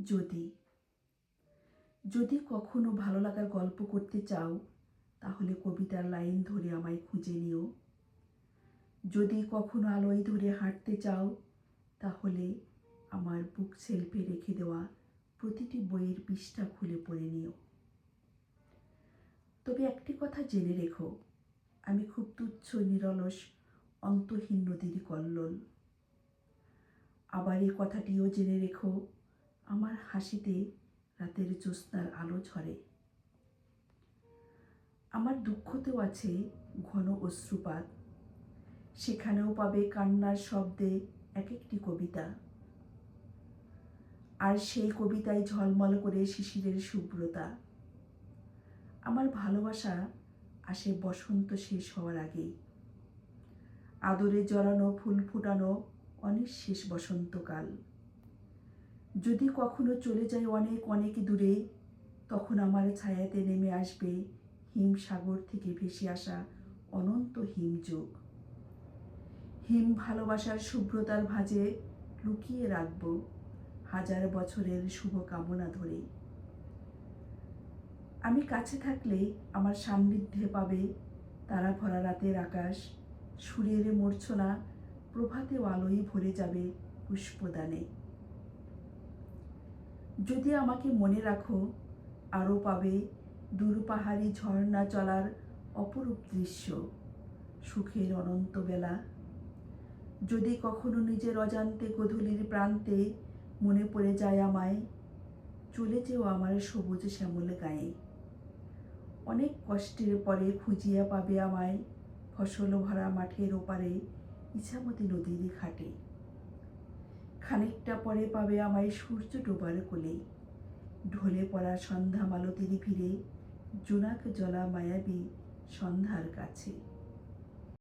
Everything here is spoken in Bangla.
যদি যদি কখনো ভালো লাগার গল্প করতে চাও, তাহলে কবিতার লাইন ধরে আমায় খুঁজে নিও। যদি কখনো আলোয় ধরে হাঁটতে চাও, তাহলে আমার বুক শেলফে রেখে দেওয়া প্রতিটি বইয়ের পৃষ্ঠা খুলে পড়ে নিও। তবে একটি কথা জেনে রেখো, আমি খুব তুচ্ছ নিরলস অন্তহীন নদীর কল্লোল। আবার এই কথাটিও জেনে রেখো, আমার হাসিতে রাতের জ্যোৎস্নার আলো ঝরে। আমার দুঃখতেও আছে ঘন অশ্রুপাত, সেখানেও পাবে কান্নার শব্দে এক একটি কবিতা। আর সেই কবিতায় ঝলমল করে শিশিরের শুভ্রতা। আমার ভালোবাসা আসে বসন্ত শেষ হওয়ার আগেই, আদরে জড়ানো ফুল ফুটানো অনিঃশেষ বসন্তকাল। যদি কখনো চলে যায় অনেক অনেক দূরে, তখন আমার ছায়াতে নেমে আসবে হিমসাগর থেকে ভেসে আসা অনন্ত হিমযুগ। হিম ভালোবাসার শুভ্রতার ভাঁজে লুকিয়ে রাখব হাজার বছরের শুভকামনা ধরে। আমি কাছে থাকলে আমার সান্নিধ্যে পাবে তারা ভরা রাতের আকাশ, সূর্যের মূর্ছনা প্রভাতেও আলোয় ভরে যাবে পুষ্পদানে। যদি আমাকে মনে রাখো, আরও পাবে দূর পাহাড়ি ঝর্ণা চলার অপরূপ দৃশ্য, সুখের অনন্ত বেলা। যদি কখনো নিজের অজান্তে গোধূলির প্রান্তে মনে পড়ে যায় আমায়, চলে যেও আমার সবুজ শ্যামল গায়ে। অনেক কষ্টের পরে খুঁজিয়া পাবে আমায় ফসল ভরা মাঠের ওপারে ইছামতি নদীর ঘাটে। খানিকটা পরে পাবে আমায় সূর্য ডোবার কোলে, ঢলে পড়া সন্ধ্যা মালতীর ভিড়ে জোনাক জলা মায়াবী সন্ধ্যার কাছে।